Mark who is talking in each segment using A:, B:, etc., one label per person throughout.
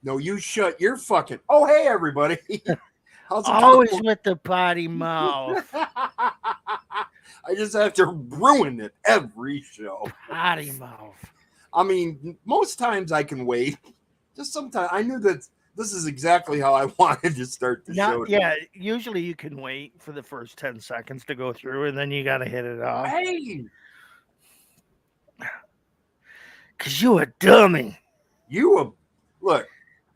A: No, you shut your fucking. Oh, hey everybody. How's it
B: Always
A: going?
B: with the potty mouth.
A: I just have to ruin it every show.
B: Potty mouth.
A: I mean, most times I can wait. Just sometimes I knew that this is exactly how I wanted to start the show.
B: Yeah, usually you can wait for the first 10 seconds to go through and then you got to hit it off.
A: Hey,
B: Because you a dummy.
A: Look,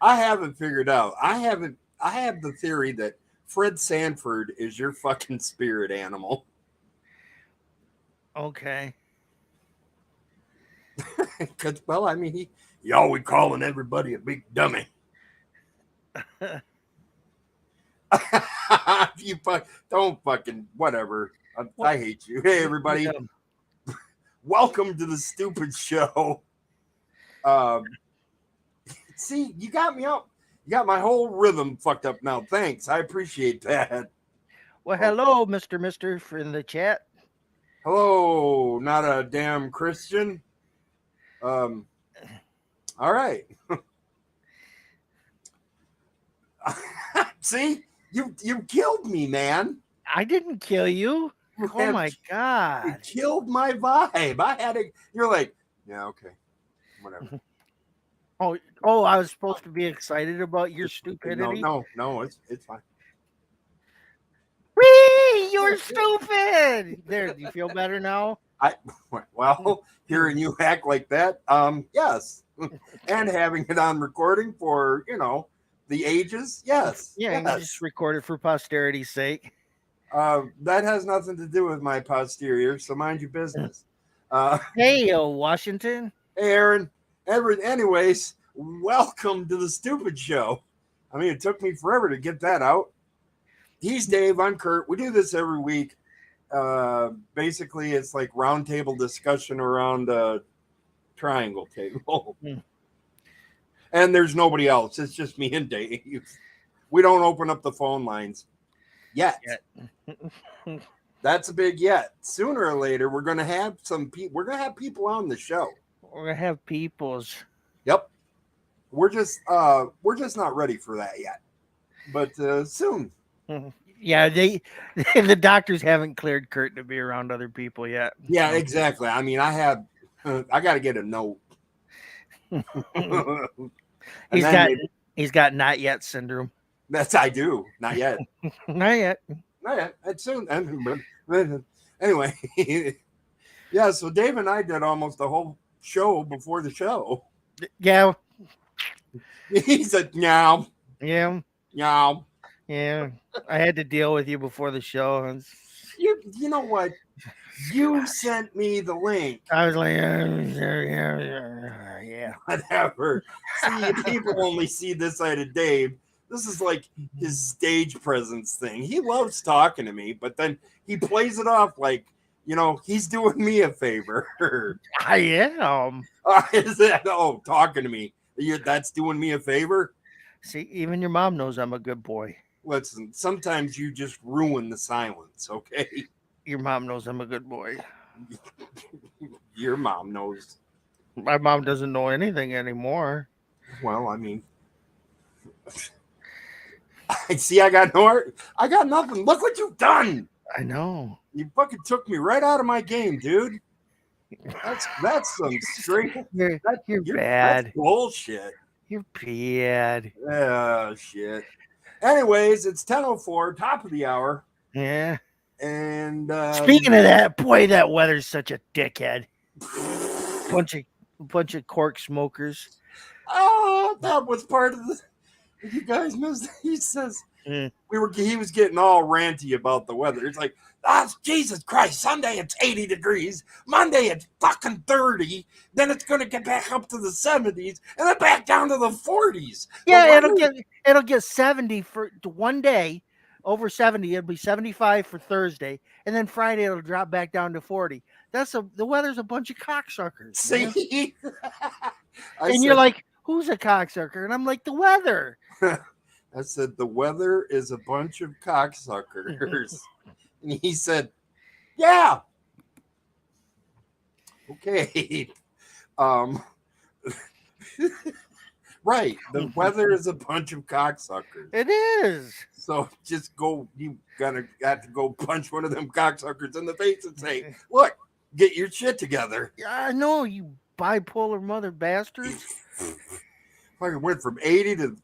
A: I haven't figured out. I have the theory that Fred Sanford is your fucking spirit animal.
B: Okay.
A: Because, well, I mean, he always calling everybody a big dummy. You don't fucking whatever. I hate you. Hey, everybody. Welcome to the stupid show. See, you got me up. You got my whole rhythm fucked up now. Thanks. I appreciate that.
B: Well, hello, Mr. in the chat.
A: Hello, not a damn Christian. All right. See, you killed me, man.
B: I didn't kill you. Oh my god!
A: You killed my vibe. I had it. You're like, yeah, okay, whatever.
B: Oh, I was supposed to be excited about your stupidity.
A: No, it's fine.
B: Whee! You're stupid. There, do you feel better now?
A: Well, hearing you act like that, yes, and having it on recording for the ages, yes.
B: Yeah,
A: yes.
B: You just record it for posterity's sake.
A: That has nothing to do with my posterior, so mind your business.
B: Hey, Washington.
A: Hey, Aaron. Anyways, welcome to the stupid show. I mean, it took me forever to get that out. He's Dave. I'm Kurt. We do this every week. Basically, it's like roundtable discussion around a triangle table. And there's nobody else. It's just me and Dave. We don't open up the phone lines yet. That's a big yet. Sooner or later, we're going to have some people. We're going to have people on the show.
B: We're going to have peoples.
A: Yep. We're just not ready for that yet. But soon.
B: Yeah, the doctors haven't cleared Kurt to be around other people yet.
A: Yeah, exactly. I mean, I got to get a note.
B: He's got not yet syndrome.
A: I do. Not yet.
B: Not yet.
A: It's soon. Anyway, yeah. So Dave and I did almost the whole show before the show.
B: Yeah.
A: He said, "Meow."
B: Yeah.
A: Meow.
B: Yeah. I had to deal with you before the show.
A: You know what? You sent me the link.
B: I was like, yeah.
A: Whatever. See, people only see this side of Dave. This is like his stage presence thing. He loves talking to me, but then he plays it off like, he's doing me a favor.
B: I am.
A: Is that, talking to me? That's doing me a favor?
B: See, even your mom knows I'm a good boy.
A: Listen, sometimes you just ruin the silence, okay?
B: Your mom knows I'm a good boy.
A: Your mom knows.
B: My mom doesn't know anything anymore.
A: Well, I mean, see, I got nothing. Look what you've done.
B: I know.
A: You fucking took me right out of my game, dude. That's some straight.
B: You're bad.
A: That's bullshit.
B: You're bad.
A: Oh, shit. Anyways, it's 10:04, top of the hour.
B: Yeah.
A: And
B: speaking of that, boy, that weather's such a dickhead. bunch of cork smokers.
A: Oh, that was part of the. You guys missed. He says he was getting all ranty about the weather. It's like, Jesus Christ! Sunday it's 80 degrees. Monday it's fucking 30. Then it's gonna get back up to the 70s, and then back down to the 40s.
B: Yeah, it'll get 70 for one day. Over 70, it'll be 75 for Thursday, and then Friday it'll drop back down to 40. The weather's a bunch of cocksuckers.
A: See,
B: you're like, who's a cocksucker? And I'm like, the weather.
A: I said the weather is a bunch of cocksuckers, and he said, "Yeah, okay." Right. The weather is a bunch of cocksuckers.
B: It is.
A: So just go. You got to go punch one of them cocksuckers in the face and say, "Look, get your shit together."
B: Yeah, I know, you bipolar mother bastards.
A: Fucking went from 80 to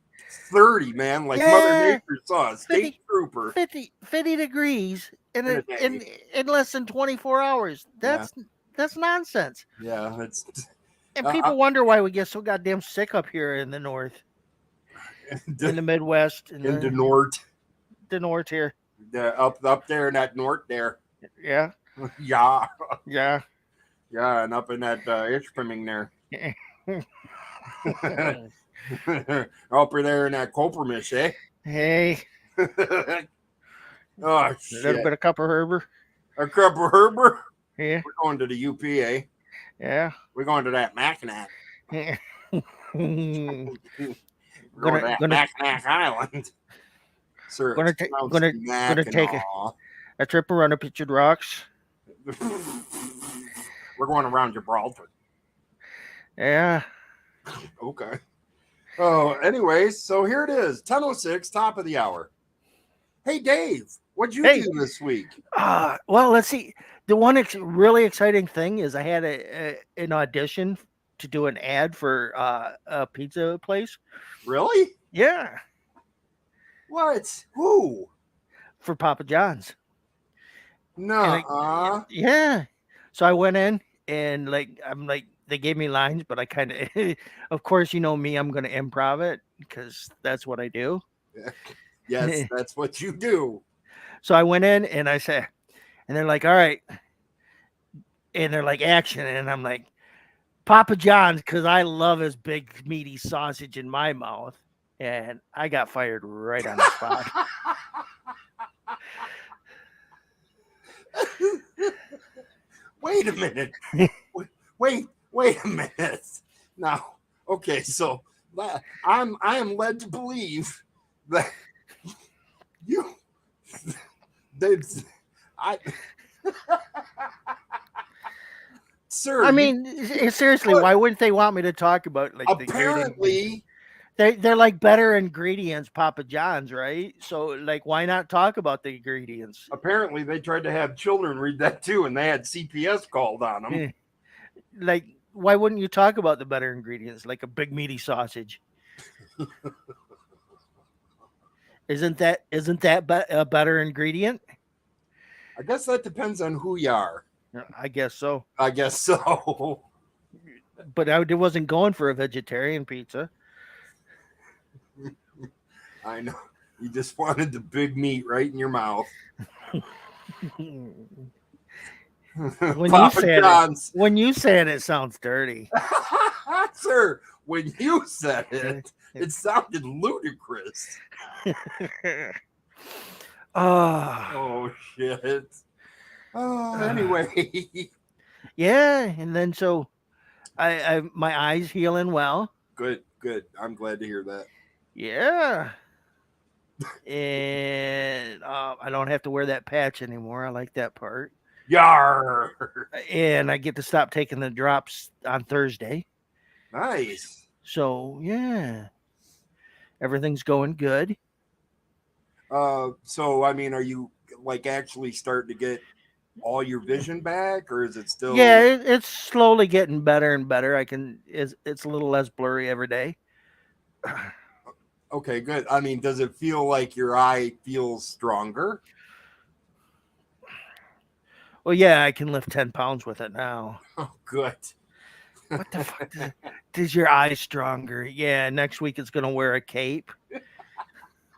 A: 30, man. Like
B: Yeah.
A: Mother Nature saw a
B: 50
A: state trooper
B: 50 degrees in
A: in a
B: a,
A: day.
B: in less than 24 hours. That's nonsense.
A: Yeah, it's
B: And people wonder why we get so goddamn sick up here in the north, in the Midwest, in
A: into Nort.
B: the north here.
A: Up there in that Nort there.
B: Yeah,
A: Yeah.
B: yeah.
A: Yeah, and up in that Ishpeming there. Up there in that Copermish, eh?
B: Hey,
A: Oh,
B: a
A: shit.
B: little bit of cup of herber.
A: A cup of herber?
B: Yeah,
A: We're going to the UP, eh?
B: yeah.
A: We're going to that Mackinac.
B: Gonna
A: We're going to that Mackinac Island. Sir,
B: gonna take a trip around the Pictured Rocks.
A: We're going around Gibraltar.
B: Yeah.
A: Okay. Oh, anyways, so here it is, 10:06, top of the hour. Hey, Dave, what'd you do this week?
B: Well, let's see. The one really exciting thing is I had an audition to do an ad for a pizza place.
A: Really?
B: Yeah.
A: What? Who?
B: For Papa John's.
A: No.
B: Yeah. So I went in and they gave me lines, but I kind of, of course, you know me, I'm going to improv it because that's what I do.
A: Yes, that's what you do.
B: So I went in and I said, and they're like, all right. And they're like, action. And I'm like, Papa John's, because I love his big meaty sausage in my mouth. And I got fired right on the spot.
A: Wait a minute. Wait a minute. Now, okay, so I am led to believe that sir.
B: I mean, seriously, why wouldn't they want me to talk about like
A: apparently
B: they're like better ingredients, Papa John's, right? So like, why not talk about the ingredients?
A: Apparently, they tried to have children read that too, and they had CPS called on them.
B: Like, why wouldn't you talk about the better ingredients, like a big meaty sausage? Isn't that a better ingredient?
A: I guess that depends on who you are.
B: I guess so. But I wasn't going for a vegetarian pizza.
A: I know. You just wanted the big meat right in your mouth.
B: When you said it sounds dirty.
A: Sir, when you said it, it sounded ludicrous. Oh shit. Oh, anyway.
B: Yeah, and then so I my eyes healing well.
A: Good. I'm glad to hear that.
B: Yeah. And I don't have to wear that patch anymore. I like that part.
A: Yar.
B: And I get to stop taking the drops on Thursday.
A: Nice.
B: So yeah, everything's going good.
A: So I mean, are you like actually starting to get all your vision back, or is it still?
B: Yeah, it's slowly getting better and better. It's a little less blurry every day.
A: Okay, good. I mean, does it feel like your eye feels stronger?
B: Well, yeah, I can lift 10 pounds with it now.
A: Oh, good.
B: What the fuck? Does your eye stronger? Yeah, next week it's gonna wear a cape.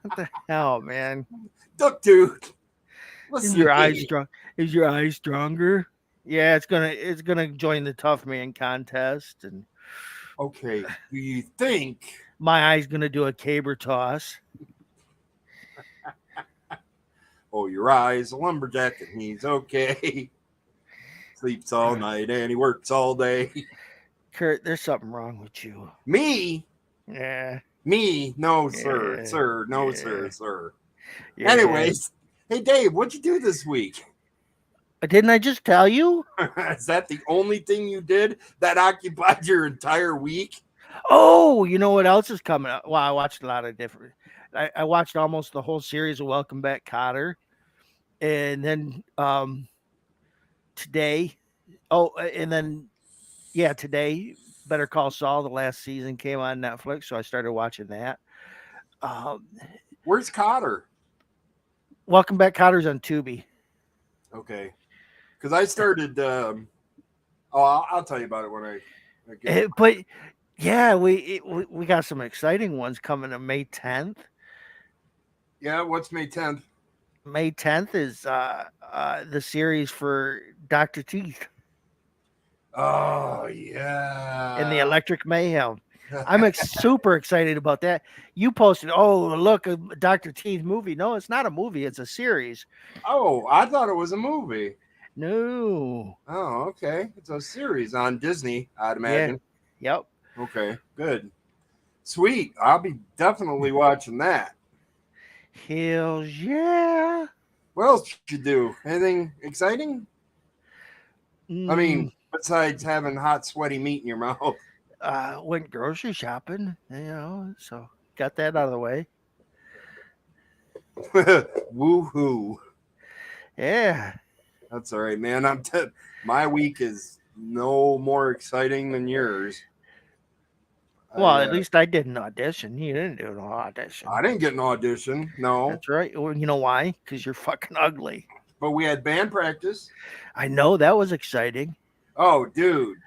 B: What the hell, man?
A: Duck dude.
B: Is your eye strong? Is your eye stronger? Yeah, it's gonna join the tough man contest. And
A: okay, do you think
B: my eye's gonna do a caber toss?
A: Oh, your eye's a lumberjack and he's okay. Sleeps all night and he works all day.
B: Kurt, there's something wrong with you.
A: Me?
B: Yeah.
A: Me? No, sir. Sir. No, sir.
B: Yeah.
A: Anyways, hey, Dave, what'd you do this week?
B: Didn't I just tell you?
A: Is that the only thing you did that occupied your entire week?
B: Oh, you know what else is coming up? Well, I watched a lot of different. I watched almost the whole series of Welcome Back, Cotter, and then today. Oh, and then yeah, today Better Call Saul. The last season came on Netflix, so I started watching that. Um,
A: Where's Cotter?
B: Welcome Back, Cotter's on Tubi.
A: Okay, because I started. I'll tell you about it when I get.
B: But yeah, we got some exciting ones coming on May 10th.
A: Yeah, what's May 10th?
B: May 10th is the series for Dr. Teeth
A: Oh
B: and the
A: yeah.
B: Electric Mayhem. I'm super excited about that. You posted, oh, look, a Dr. Teeth movie. No, it's not a movie, it's a series.
A: Oh, I thought it was a movie.
B: No.
A: Oh, okay. It's a series on Disney, I'd
B: Yeah.
A: imagine.
B: Yep.
A: Okay, good. Sweet. I'll be definitely watching that.
B: Hells yeah.
A: What else did you do? Anything exciting? I
B: Mm,
A: mean, besides having hot, sweaty meat in your mouth.
B: went grocery shopping, so got that out of the way.
A: Woohoo.
B: Yeah.
A: That's all right, man. My week is no more exciting than yours.
B: Well, at least I did an audition. You didn't do an audition.
A: I didn't get an audition, no,
B: That's right. Well, you know why? Because you're fucking ugly.
A: but we had band practice.
B: I know that was exciting.
A: Oh, dude,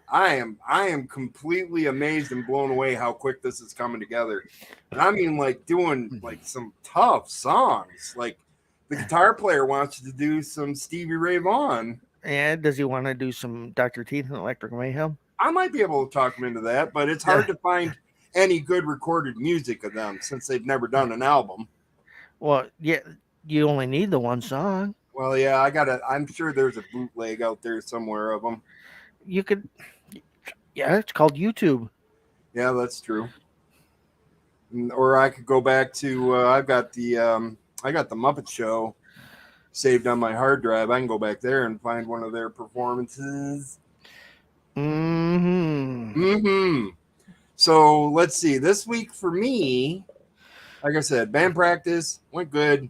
A: I am completely amazed and blown away how quick this is coming together. And I mean, like doing like some tough songs. Like the guitar player wants to do some Stevie Ray Vaughan.
B: And does he want to do some Dr. Teeth and Electric Mayhem?
A: I might be able to talk him into that, but it's hard to find any good recorded music of them since they've never done an album.
B: Well, yeah, you only need the one song.
A: Well, yeah, I'm sure there's a bootleg out there somewhere of them.
B: You could, yeah, it's called YouTube.
A: Yeah, that's true. Or I could go back to I got the Muppet Show saved on my hard drive. I can go back there and find one of their performances.
B: Mm-hmm.
A: So let's see. This week for me, like I said, band practice went good.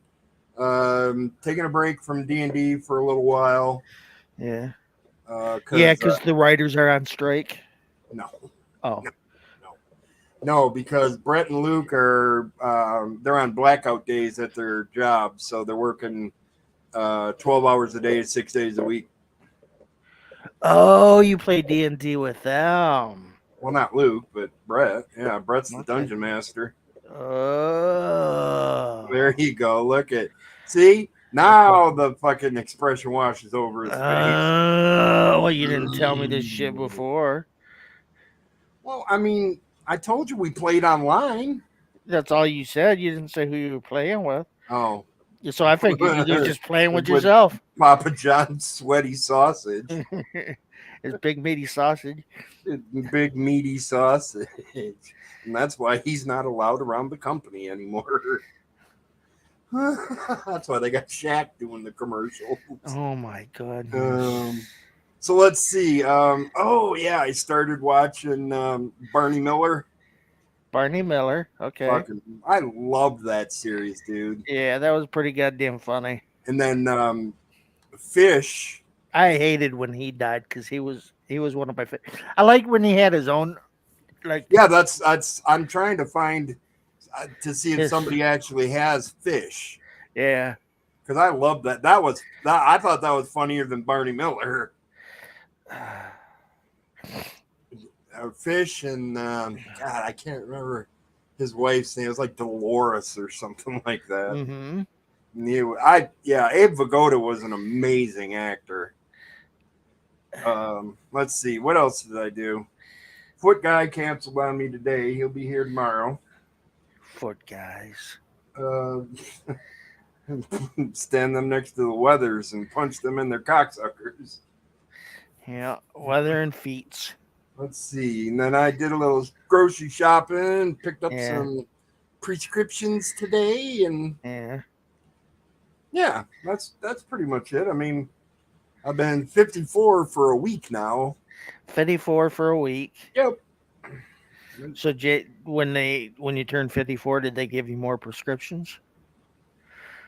A: Taking a break from D&D for a little while.
B: Yeah.
A: Yeah,
B: because the writers are on strike.
A: No.
B: Oh.
A: No, because Brett and Luke are they're on blackout days at their jobs, so they're working 12 hours a day, 6 days a week.
B: Oh, you play D&D with them.
A: Well, not Luke, but Brett. Yeah, Brett's the dungeon master.
B: Oh.
A: There you go. Look at see now the fucking expression washes over his face.
B: Well, you didn't tell me this shit before.
A: Well, I mean, I told you we played online.
B: That's all you said. You didn't say who you were playing with.
A: Oh.
B: So I figured you were just playing with yourself.
A: Papa John's sweaty sausage.
B: His big meaty sausage.
A: Big meaty sausage. And that's why he's not allowed around the company anymore. That's why they got Shaq doing the commercials.
B: Oh my goodness.
A: So let's see. Oh yeah, I started watching Barney Miller.
B: Barney Miller. Okay.
A: I loved that series, dude.
B: Yeah, that was pretty goddamn funny.
A: And then Fish.
B: I hated when he died because he was one of my favorites. I like when he had his own, like.
A: Yeah, that's. I'm trying to find to see if somebody actually has Fish.
B: Yeah.
A: Because I love that. I thought that was funnier than Barney Miller. Fish and God, I can't remember his wife's name. It was like Dolores or something like that.
B: Mm-hmm.
A: Abe Vigoda was an amazing actor. Let's see, what else did I do? Foot guy canceled on me today. He'll be here tomorrow.
B: Foot guys.
A: Stand them next to the Weathers and punch them in their cocksuckers.
B: Yeah, weather and feet.
A: Let's see. And then I did a little grocery shopping, picked up some prescriptions today, and that's pretty much it. I mean, I've been 54 for a week now.
B: 54 for a week.
A: Yep.
B: So, when you turn 54, did they give you more prescriptions?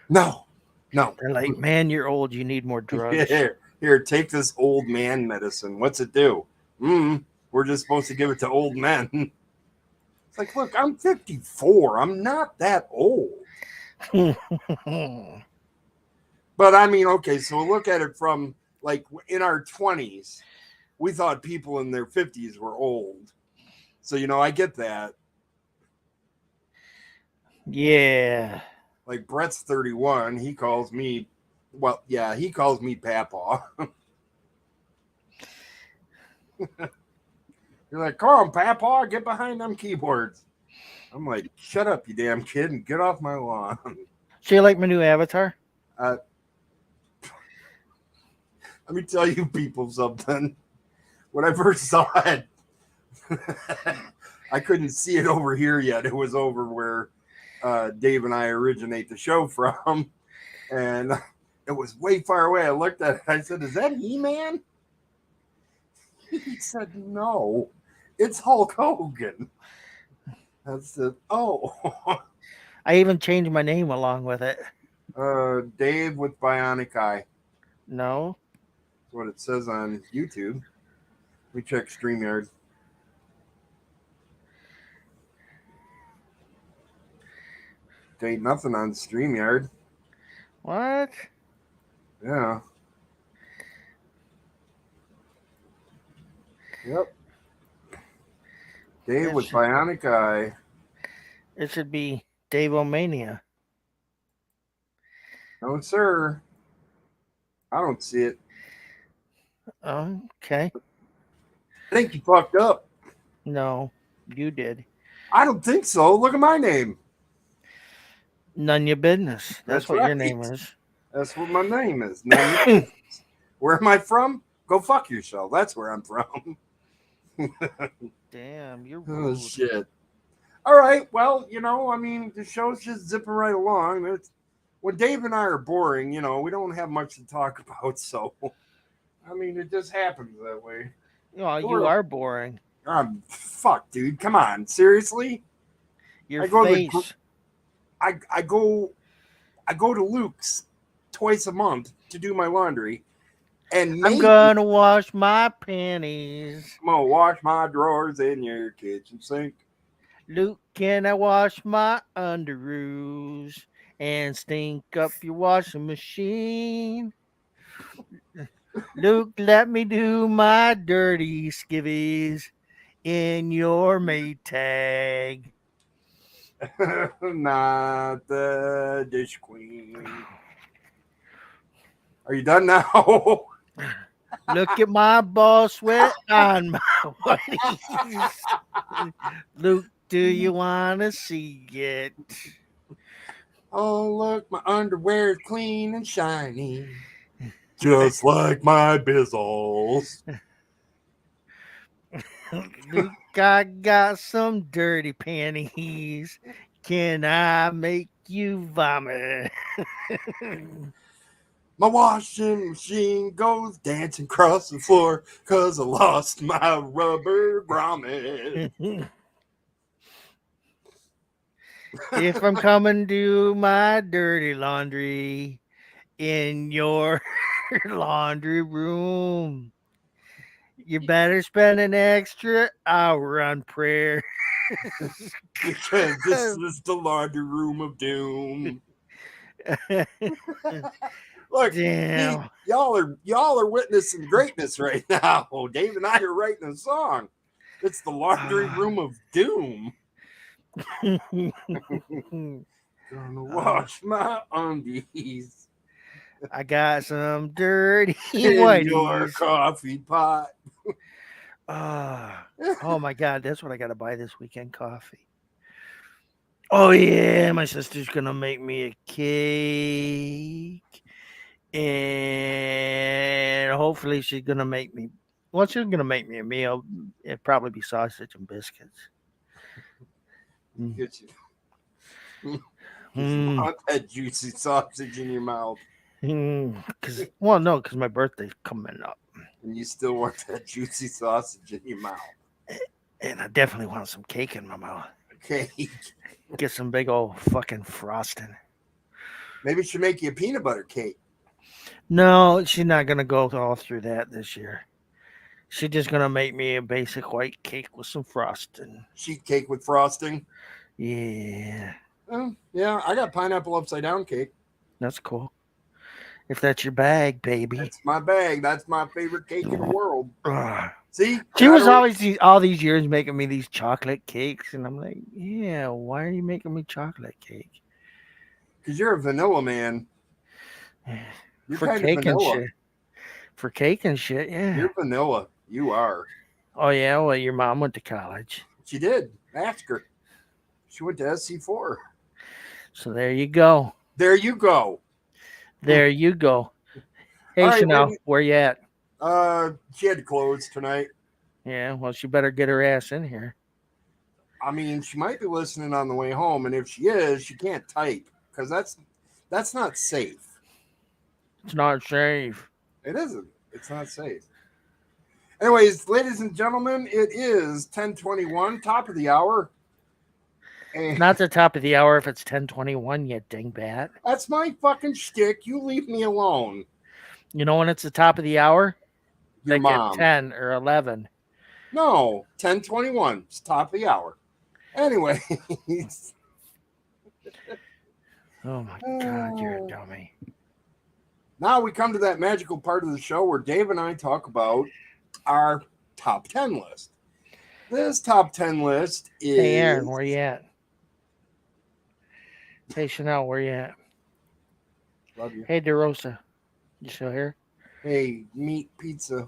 A: No.
B: They're like, man, you're old. You need more drugs.
A: Here, take this old man medicine. What's it do? We're just supposed to give it to old men. It's like, look, I'm 54. I'm not that old. But I mean, okay, so look at it from like in our 20s, we thought people in their 50s were old. So, I get that.
B: Yeah.
A: Like Brett's 31. He calls me, he calls me Papa. You're like, come on, Papa, get behind them keyboards. I'm like, shut up, you damn kid, and get off my lawn.
B: So, you like my new avatar?
A: Let me tell you people something. When I first saw it, I couldn't see it over here yet. It was over where Dave and I originate the show from. And it was way far away. I looked at it. I said, is that He-Man? He said, no, it's Hulk Hogan. I said, oh.
B: I even changed my name along with it.
A: Dave with Bionic Eye.
B: No.
A: That's what it says on YouTube. We check StreamYard. There ain't nothing on StreamYard.
B: What?
A: Yeah. Yep. Dave with Bionic Eye.
B: It should be Dave Omania.
A: No, sir. I don't see it.
B: Okay.
A: I think you fucked up.
B: No, you did.
A: I don't think so. Look at my name.
B: None of your business. That's what
A: right.
B: your name is.
A: That's what my name is. None of your business. Where am I from? Go fuck yourself. That's where I'm from.
B: Damn, you're rude.
A: Oh, shit. All right. Well, I mean, the show's just zipping right along. When Dave and I are boring, we don't have much to talk about. So, I mean, it just happens that way.
B: Oh, you are boring.
A: Fuck, dude. Come on. Seriously?
B: Your face.
A: I go to Luke's twice a month to do my laundry. And
B: I'm gonna wash my panties.
A: I'm gonna wash my drawers in your kitchen sink.
B: Luke, can I wash my underoos and stink up your washing machine? Luke, let me do my dirty skivvies in your Maytag.
A: Not the dish queen. Are you done now?
B: Look at my ball sweat on my whities. Luke, do you want to see it?
A: Oh, look, my underwear is clean and shiny. Just like my bizzles.
B: Luke, I got some dirty panties. Can I make you vomit?
A: My washing machine goes dancing across the floor because I lost my rubber grommet.
B: If I'm coming to my dirty laundry in your laundry room, you better spend an extra hour on prayer.
A: Because this is the laundry room of doom. Look,
B: damn,
A: y'all are witnessing greatness right now. Dave and I are writing a song. It's the laundry room of doom. Gonna wash my undies.
B: I got some dirty
A: in your
B: whiteys.
A: coffee pot.
B: Oh my god, that's what I gotta buy this weekend, coffee. Oh yeah, my sister's gonna make me a cake. And hopefully she's gonna make me she's gonna make me a meal. It'd probably be sausage and biscuits.
A: Get you. Want that juicy sausage in your mouth.
B: Because my birthday's coming up.
A: And you still want that juicy sausage in your mouth.
B: And I definitely want some cake in my mouth.
A: Cake.
B: Get some big old fucking frosting.
A: Maybe she make you a peanut butter cake.
B: No, she's not gonna go all through that this year. She's just gonna make me a basic white cake with some frosting.
A: Sheet cake with frosting.
B: Yeah,
A: Yeah, I got pineapple upside down cake.
B: that's cool. If that's your bag, baby.
A: That's my bag. That's my favorite cake in the world.
B: Ugh.
A: See?
B: She was always all these years making me these chocolate cakes, and I'm like, yeah, why are you making me chocolate cake?
A: Because you're a vanilla man. You're
B: For
A: kind of
B: cake and
A: vanilla.
B: shit. For cake and shit, yeah.
A: You're vanilla. You are.
B: Oh yeah, well your mom went to college.
A: She did. Ask her. She went to SC4.
B: So there you go.
A: There you go.
B: There you go. Hey
A: All right,
B: Chanel,
A: lady.
B: where you at?
A: She had to close tonight.
B: Yeah, well she better get her ass in here.
A: I mean, she might be listening on the way home, and if she is, she can't type because that's not safe.
B: It's not safe.
A: It isn't. It's not safe. Anyways, ladies and gentlemen, it is 10:21, top of the hour. And
B: Not the top of the hour if it's 10:21, you dingbat.
A: that's my fucking shtick. You leave me alone.
B: You know when it's the top of the hour?
A: Your
B: Like
A: mom.
B: at 10 or 11.
A: No, 10:21. It's top of the hour. Anyway.
B: Oh my god, you're a dummy.
A: Now we come to that magical part of the show where Dave and I talk about our top 10 list. This top 10 list is...
B: Hey Aaron, where you at? Hey Chanel, where you at?
A: Love you.
B: Hey DeRosa, you still here?
A: Hey, meat pizza.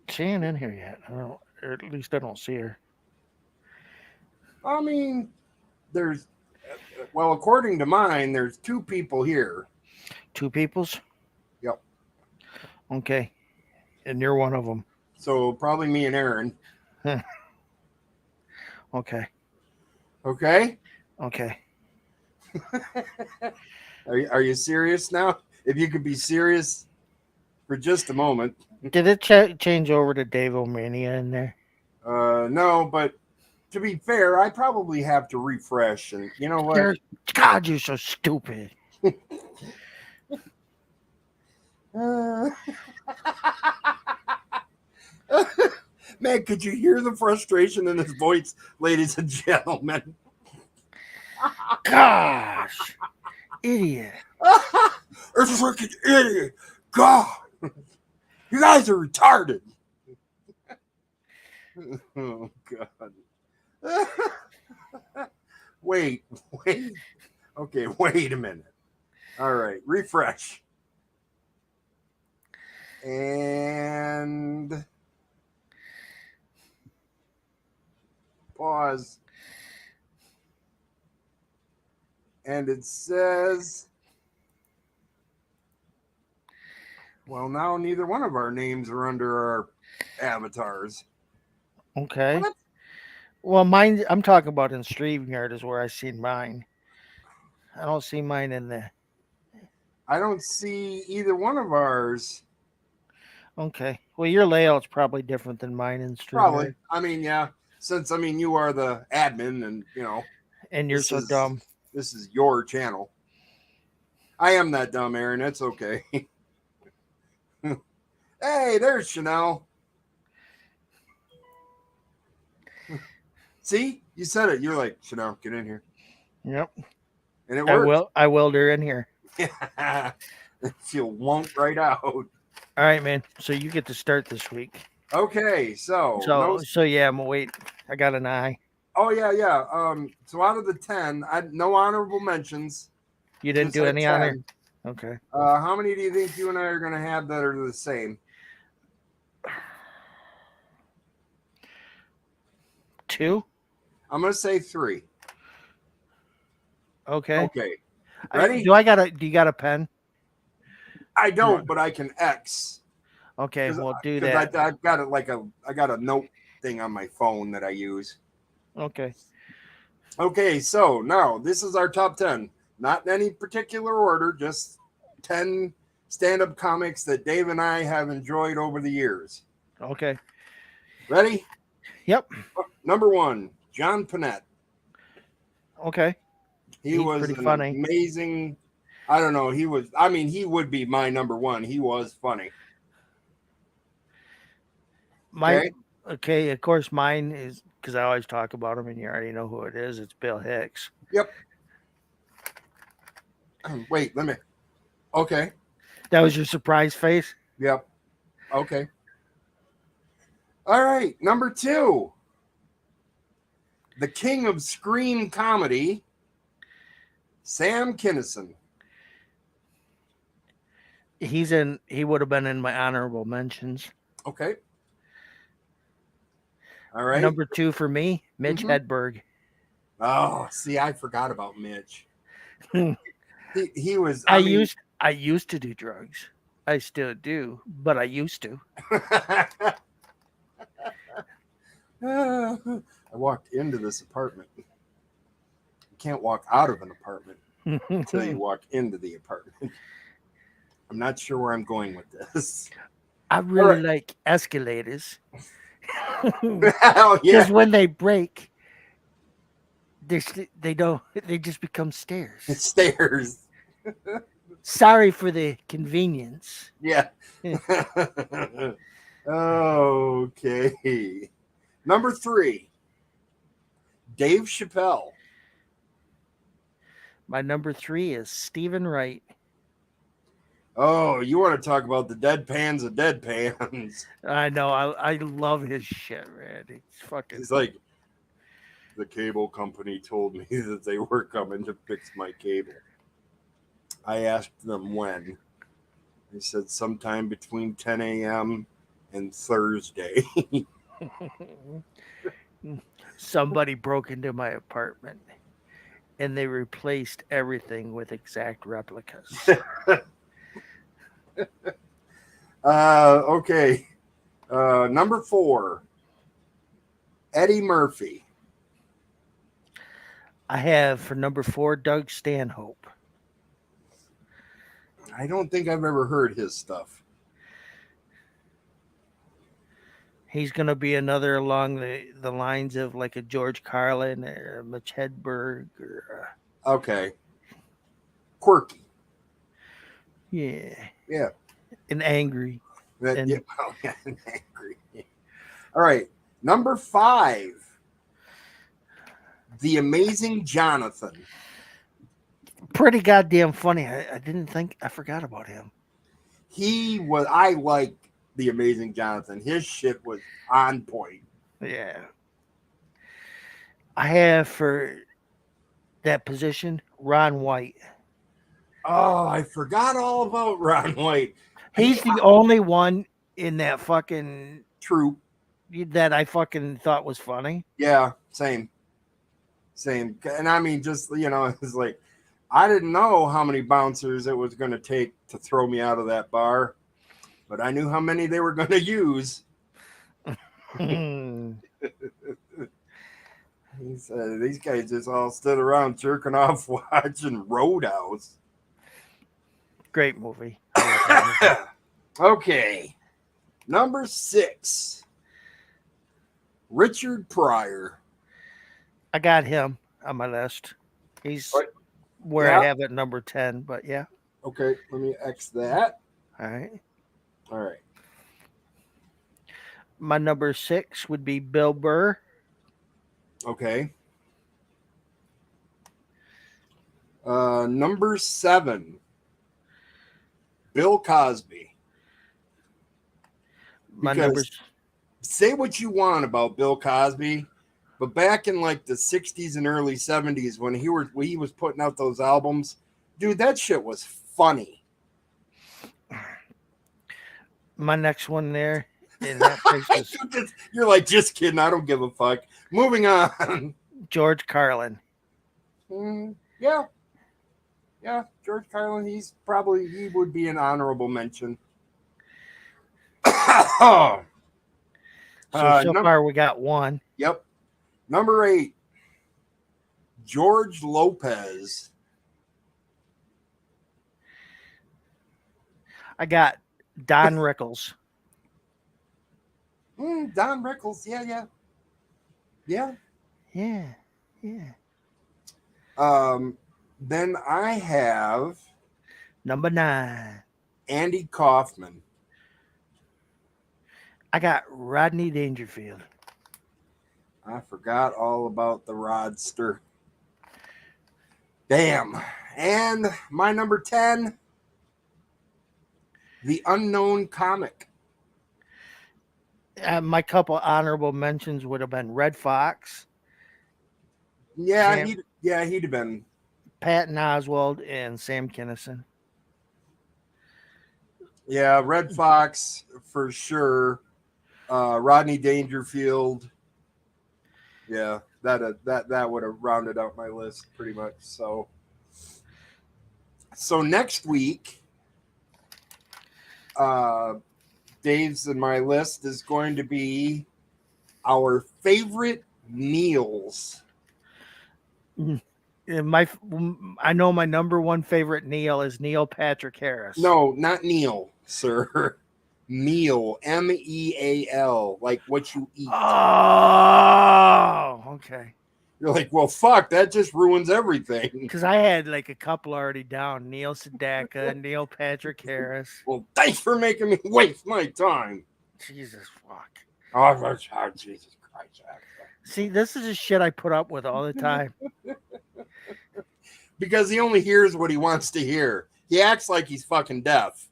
B: She ain't in here yet. I don't, or at least I don't see her.
A: I mean, there's... Well, according to mine, there's 2 people here.
B: 2 peoples?
A: Yep.
B: Okay. And you're one of them.
A: So probably me and Aaron.
B: Okay.
A: Okay?
B: Okay.
A: Are you serious now? If you could be serious for just a moment.
B: Did it change over to Dave O'Mania in there?
A: No, but to be fair, I probably have to refresh. And you know what?
B: God, you're so stupid.
A: Man, could you hear the frustration in his voice, ladies and gentlemen?
B: Gosh. Idiot.
A: It's a freaking idiot. God. You guys are retarded. Oh, God. Wait. Okay, wait a minute. All right, refresh. And pause. And it says, well, now neither one of our names are under our avatars.
B: Okay.
A: What?
B: Well, mine, I'm talking about in StreamYard is where I seen mine. I don't see mine in there.
A: I don't see either one of ours.
B: Okay. Well, your layout's probably different than mine in StreamYard.
A: Probably. I mean, yeah. Since, you are the admin and,
B: And you're so dumb.
A: This is your channel. I am that dumb, Aaron. It's okay. Hey, there's Chanel. See? You said it. You're like, Chanel, get in here.
B: Yep.
A: And it worked.
B: I willed her in here.
A: She'll won't right out.
B: All right, man. So you get to start this week.
A: Okay, so
B: yeah, I'm gonna wait. I got an eye.
A: Oh yeah. So out of the 10, no honorable mentions.
B: You didn't do any
A: 10.
B: honor? Okay.
A: How many do you think you and I are gonna have that are the same?
B: 2?
A: I'm gonna say 3.
B: Okay.
A: Okay. Ready?
B: Do you got a pen?
A: I don't, but I can X.
B: Okay, we'll do that.
A: I've got I got a note thing on my phone that I use.
B: Okay.
A: Okay, so now this is our top 10. Not in any particular order, just 10 stand-up comics that Dave and I have enjoyed over the years.
B: Okay.
A: Ready?
B: Yep.
A: Number 1, John Panette.
B: Okay.
A: He
B: He's
A: was
B: pretty
A: an
B: funny.
A: amazing. I don't know. He was. I mean, he would be my number 1. He was funny.
B: Okay. Of course, mine is because I always talk about him, and you already know who it is. It's Bill Hicks.
A: Yep. Wait, let me. Okay.
B: That was your surprise face.
A: Yep. Okay. All right. Number 2, the king of screen comedy, Sam Kinison.
B: He would have been in my honorable mentions.
A: Okay. All right.
B: Number 2 for me, Mitch
A: Mhm.
B: Hedberg.
A: Oh, see, I forgot about Mitch.
B: I
A: He was. I mean,
B: used to do drugs. I still do, but I used to.
A: I walked into this apartment. You can't walk out of an apartment until you walk into the apartment. I'm not sure where I'm going with this.
B: I really
A: right.
B: like escalators
A: Hell yeah.
B: because when they break, they don't. They just become stairs.
A: Stairs.
B: Sorry for the convenience.
A: Yeah. Okay. Number 3, Dave Chappelle.
B: My number 3 is Stephen Wright.
A: Oh, you want to talk about the deadpans of deadpans?
B: I know. I love his shit, man. It's fucking.
A: He's like, the cable company told me that they were coming to fix my cable. I asked them when. They said sometime between 10 a.m. and Thursday.
B: Somebody broke into my apartment and they replaced everything with exact replicas.
A: Okay. Number 4, Eddie Murphy.
B: I have for number 4 Doug Stanhope.
A: I don't think I've ever heard his stuff.
B: He's gonna be another along the lines of like a George Carlin or a Mitch Hedberg or
A: Okay. Quirky.
B: yeah,
A: Yeah.
B: and angry. And
A: Yeah. Oh, yeah. Angry. All right. Number 5, The Amazing Jonathan.
B: pretty goddamn funny. I didn't think I forgot about him.
A: I like The Amazing Jonathan. His shit was on point.
B: Yeah. I have for that position Ron White.
A: Oh, I forgot all about Ron White.
B: He's the only one in that fucking
A: True.
B: that I fucking thought was funny.
A: Yeah, same. And I mean, just, it's like, I didn't know how many bouncers it was going to take to throw me out of that bar, but I knew how many they were going to use. He said, these guys just all stood around jerking off watching Roadhouse.
B: Great movie.
A: Okay. Number 6, Richard Pryor.
B: I got him on my list. He's where
A: Yeah.
B: I have it number 10, but yeah.
A: Okay, let me X that.
B: All right.
A: All right.
B: My number 6 would be Bill Burr.
A: Okay. Number 7, Bill Cosby.
B: My
A: Because
B: number
A: say what you want about Bill Cosby, but back in like the 60s and early 70s when he was putting out those albums, dude, that shit was funny.
B: my next one there in that place was
A: You're like, just kidding. I don't give a fuck. Moving on.
B: George Carlin.
A: Yeah. Yeah, George Carlin, he would be an honorable mention.
B: So far we got one.
A: Yep. Number 8, George Lopez.
B: I got Don Rickles.
A: Don Rickles, yeah. Yeah.
B: Yeah. Yeah.
A: Then I have
B: Number 9.
A: Andy Kaufman.
B: I got Rodney Dangerfield.
A: I forgot all about the Rodster. Damn. And my number 10, the Unknown Comic.
B: My couple honorable mentions would have been Red Fox,
A: Yeah, he'd have been.
B: Patton Oswalt, and Sam Kinison.
A: Yeah, Red Fox for sure. Rodney Dangerfield. Yeah, that would have rounded out my list pretty much. So next week, Dave's in my list is going to be our favorite meals.
B: I know my number one favorite Neil is Neil Patrick Harris.
A: No, not Neil, sir. Meal, MEAL, like what you eat.
B: Oh, okay.
A: You're like, well, fuck, that just ruins everything.
B: Because I had like a couple already down: Neil Sedaka, Neil Patrick Harris.
A: Well, thanks for making me waste my time.
B: Jesus fuck.
A: Oh, Jesus Christ.
B: See, this is the shit I put up with all the time.
A: Because he only hears what he wants to hear. He acts like he's fucking deaf.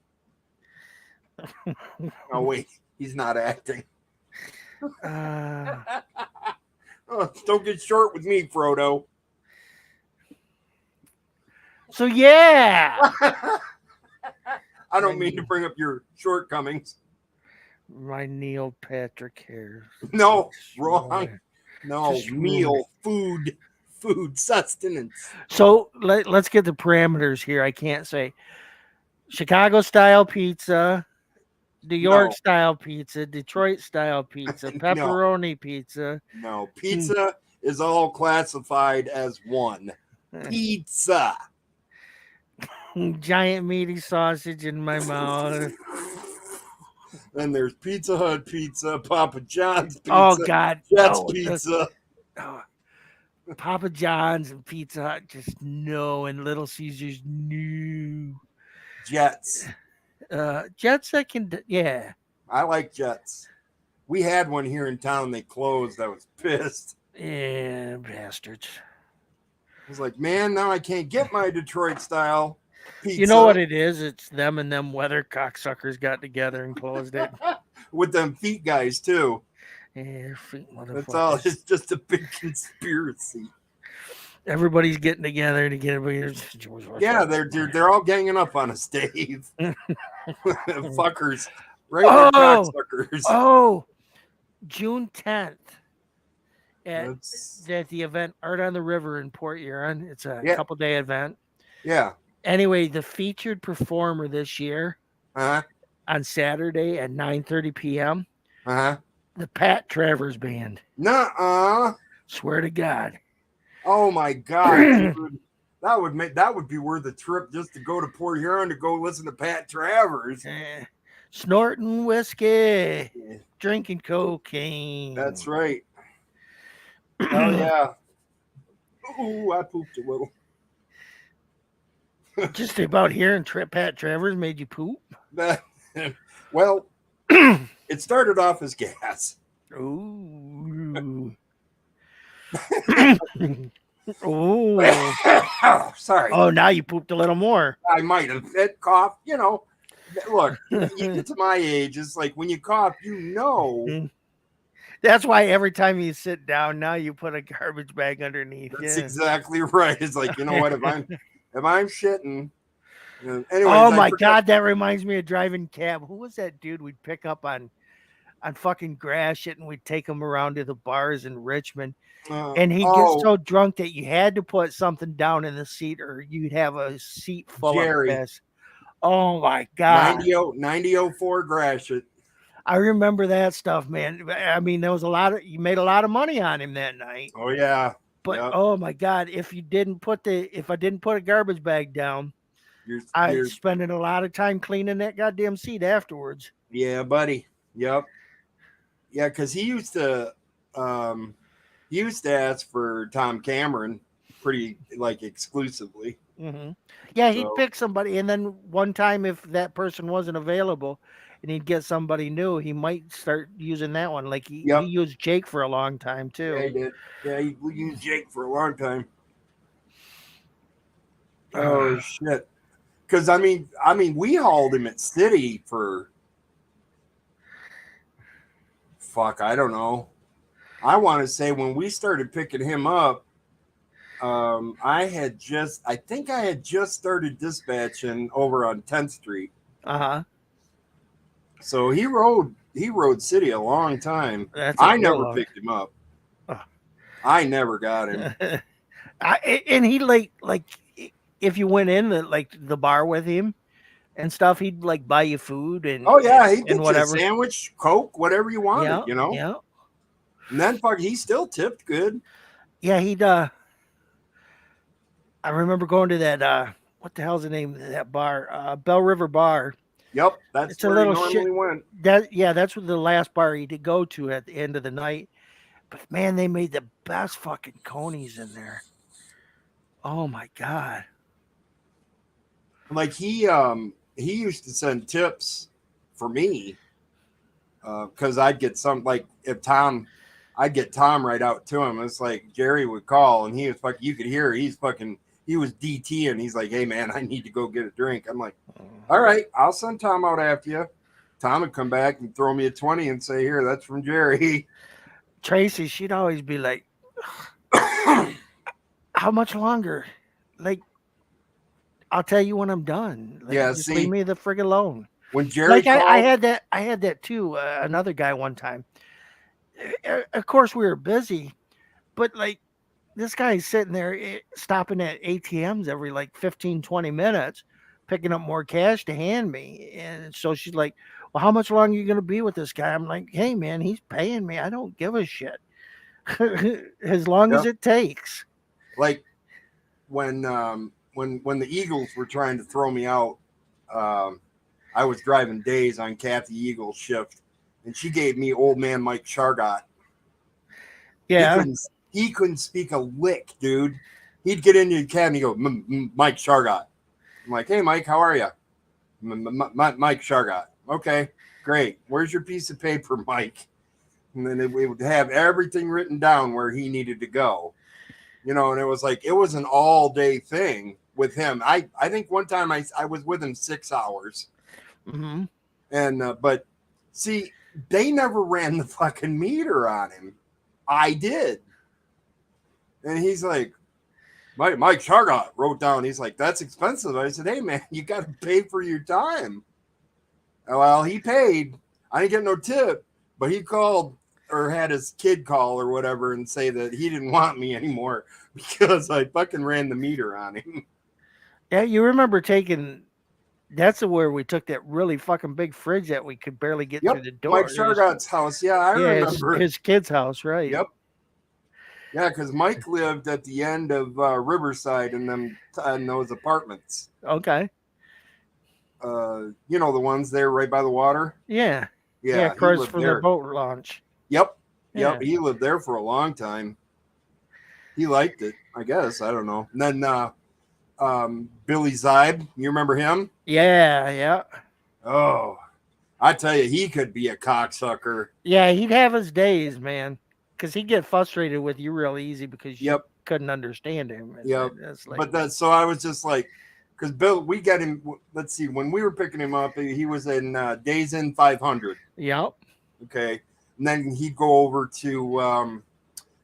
A: Oh, wait. He's not acting. Oh, don't get short with me, Frodo.
B: So, yeah.
A: I don't mean to bring up your shortcomings.
B: My Neil Patrick Harris.
A: No, wrong. No,
B: Just
A: meal, food, sustenance.
B: So let's get the parameters here. I can't say Chicago style pizza, New York style pizza, Detroit style pizza, pepperoni pizza.
A: No, pizza is all classified as one. Pizza.
B: Giant meaty sausage in my mouth.
A: Then there's Pizza Hut pizza, Papa John's pizza.
B: Oh God,
A: Jets pizza.
B: Papa John's and Pizza Hut, just no, and Little Caesars, no.
A: Jets.
B: Jets, yeah.
A: I like Jets. We had one here in town. They closed. I was pissed.
B: Yeah, bastards.
A: I was like, man, now I can't get my Detroit style pizza.
B: You know what it is? It's them and them weather cocksuckers got together and closed it.
A: With them feet guys, too.
B: Yeah, feet motherfuckers.
A: That's all. It's just a big conspiracy.
B: Everybody's getting together to get everybody.
A: Yeah, they're all ganging up on us, Dave. Fuckers. Right, cocksuckers.
B: Oh, June 10th at the event Art on the River in Port Huron. It's a couple-day event.
A: Yeah.
B: Anyway, the featured performer this year on Saturday at 9:30 p.m. The Pat Travers Band.
A: Nuh-uh.
B: Swear to God.
A: Oh my God. Dude. That would be worth a trip just to go to Port Huron to go listen to Pat Travers.
B: Snorting whiskey, drinking cocaine.
A: That's right. Oh yeah. Ooh, I pooped a little.
B: Just about hearing Pat Travers made you poop?
A: Well, it started off as gas.
B: Ooh. Oh,
A: sorry.
B: Oh, now you pooped a little more.
A: I might have. That cough, look, you get to my age, it's like when you cough,
B: That's why every time you sit down, now you put a garbage bag underneath.
A: That's exactly right. It's like, you know what, if I'm shitting. Anyways,
B: oh my God, that reminds me of driving cab. Who was that dude we'd pick up on fucking grass shit, and we'd take him around to the bars in Richmond. And he'd get so drunk that you had to put something down in the seat or you'd have a seat full of piss. Oh my God.
A: 9004 grass shit.
B: I remember that stuff, man. I mean, there was you made a lot of money on him that night.
A: Oh yeah.
B: But oh my God, if I didn't put a garbage bag down, I'd spending a lot of time cleaning that goddamn seat afterwards.
A: Yeah, buddy. Yep. Yeah, because he used to he used to ask for Tom Cameron pretty like exclusively.
B: Hmm. Yeah, he'd
A: So
B: pick somebody, and then one time, if that person wasn't available, and he'd get somebody new, he might start using that one. Like he
A: yep,
B: used Jake for a long time
A: yeah,
B: too.
A: he did. Yeah, he used Jake for a long time. Oh
B: Uh,
A: shit! Because I mean, we hauled him at City for fuck. I don't know. I want to say when we started picking him up, I think I had just started dispatching over on 10th Street.
B: huh.
A: So he rode City a long time.
B: That's a
A: I
B: real
A: never
B: long.
A: picked him up.
B: Uh,
A: I never got him.
B: and he like if you went in the bar with him and stuff, he'd like buy you food
A: Oh yeah, he'd
B: and
A: get you a
B: whatever.
A: sandwich, Coke, whatever you wanted,
B: Yeah,
A: you know.
B: yeah,
A: And then fuck, he still tipped good.
B: yeah. He'd I remember going to that what the hell's the name of that bar? Bell River Bar.
A: Yep, that's
B: It's a
A: where he
B: little shit.
A: normally went.
B: That's what the last bar he did go to at the end of the night. But man, they made the best fucking conies in there. Oh my god.
A: Like he used to send tips for me because I'd get some like if Tom, I'd get Tom right out to him. It's like Jerry would call and he was fucking. You could hear he was DT and he's like, "Hey man, I need to go get a drink." I'm like, "All right, I'll send Tom out after you." Tom would come back and throw me a 20 and say, "Here, that's from Jerry."
B: Tracy, she'd always be like, "How much longer?" Like, I'll tell you when I'm done. Like,
A: Yeah,
B: just leave
A: see,
B: me the frig alone.
A: when Jerry
B: Like I
A: called,
B: had that. I had that too. Another guy one time. Of course, we were busy, but like this guy's sitting there stopping at ATMs every like 15, 20 minutes, picking up more cash to hand me. And so she's like, "Well, how much longer are you going to be with this guy?" I'm like, "Hey, man, he's paying me. I don't give a shit. As long as
A: yep,
B: it takes."
A: like when the Eagles were trying to throw me out, um, I was driving days on Kathy Eagle's shift, and she gave me old man Mike Shargot. He
B: Yeah.
A: couldn't he couldn't speak a lick, dude. He'd get into the cab and he'd go, Mike Shargot. I'm like, hey Mike, how are you? Mike Shargot. Okay, great. Where's your piece of paper, Mike? And then we would have everything written down where he needed to go. You know, and it was like it was an all day thing with him. I think one time I was with him 6 hours,
B: Hmm.
A: and but see, they never ran the fucking meter on him. I did, and he's like, Mike Chargot wrote down. He's like, that's expensive. I said, hey man, you got to pay for your time. Well, he paid. I didn't get no tip, but he called or had his kid call or whatever and say that he didn't want me anymore because I fucking ran the meter on him.
B: Yeah, you remember taking. That's where we took that really fucking big fridge that we could barely get through
A: Yep,
B: the
A: Mike
B: door.
A: Chargot's house. Yeah, I
B: Yeah,
A: remember.
B: his kid's house, right?
A: Yep. Yeah, because Mike lived at the end of Riverside in them in those apartments.
B: Okay.
A: You know the ones there right by the water.
B: Yeah. Yeah,
A: Yeah, he
B: across
A: lived
B: from the
A: there.
B: boat launch.
A: Yep,
B: Yeah.
A: yep. He lived there for a long time. He liked it, I guess. I don't know. And then Billy Zeib, you remember him?
B: Yeah, yeah.
A: Oh, I tell you, he could be a cocksucker.
B: Yeah, he'd have his days, man. Because he'd get frustrated with you real easy because you
A: Yep,
B: couldn't understand him. And
A: yep.
B: it's like,
A: But that so I was just like, because Bill, we got him. Let's see, when we were picking him up, he was in Days in 500.
B: yep.
A: Okay, and then he'd go over to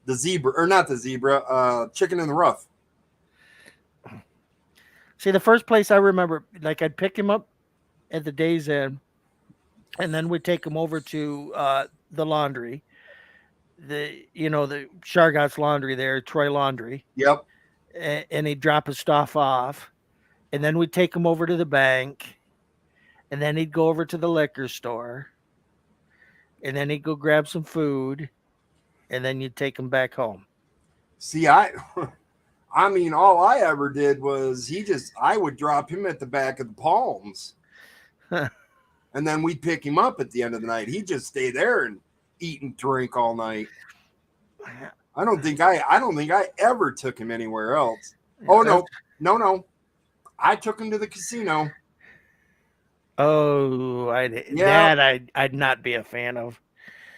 A: the Zebra, or not the Zebra, Chicken in the Rough.
B: See, the first place I remember, like, I'd pick him up at the day's end, and then we'd take him over to the laundry, the Chargot's laundry there, Troy Laundry,
A: Yep.
B: and he'd drop his stuff off, and then we'd take him over to the bank, and then he'd go over to the liquor store, and then he'd go grab some food, and then you'd take him back home.
A: See, I mean, all I ever did was I would drop him at the back of the Palms, and then we'd pick him up at the end of the night. He'd just stay there and eat and drink all night. I don't think I ever took him anywhere else. Oh no. I took him to the casino.
B: Oh,
A: Yeah,
B: I'd not be a fan of.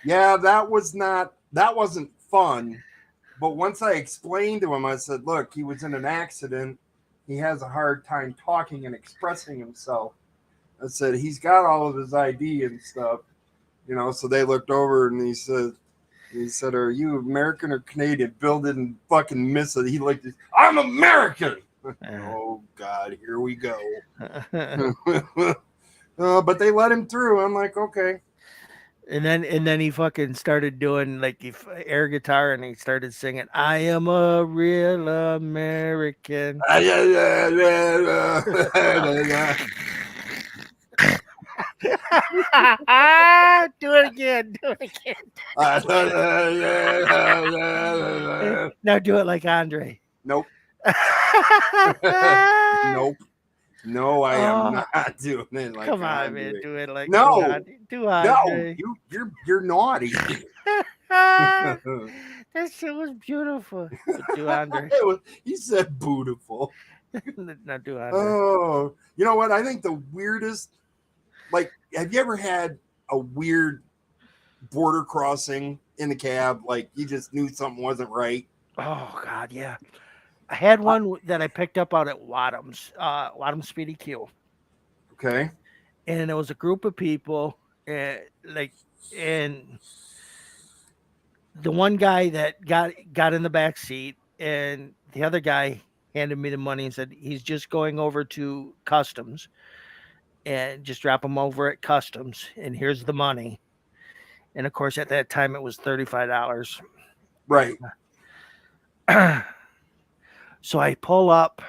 A: yeah, that wasn't fun. But once I explained to him, I said, "Look, he was in an accident. He has a hard time talking and expressing himself." I said, "He's got all of his ID and stuff." So they looked over and he said, "Are you American or Canadian?" Bill didn't fucking miss it. He looked, "I'm American." Oh God, here we go. But they let him through. I'm like, okay.
B: And then he fucking started doing like air guitar, and he started singing, "I am a real American." Do it again. Do it again. Now do it like Andre.
A: Nope. Nope. No, I am
B: Oh,
A: not doing it like
B: come on,
A: Andre.
B: man. Do it like
A: No,
B: do
A: no,
B: Andre.
A: you're naughty.
B: That shit was beautiful. But do Andre.
A: He said beautiful.
B: Now do Andre.
A: Oh, you know what? I think the weirdest, like, have you ever had a weird border crossing in the cab? Like, you just knew something wasn't right.
B: Oh God, yeah. I had one that I picked up out at Wadham's, Wadham's Speedy Q,
A: Okay.
B: and it was a group of people, and the one guy that got in the back seat, and the other guy handed me the money and said he's just going over to customs, and just drop him over at customs, and here's the money. And of course, at that time, it was $35.
A: Right.
B: So I pull up,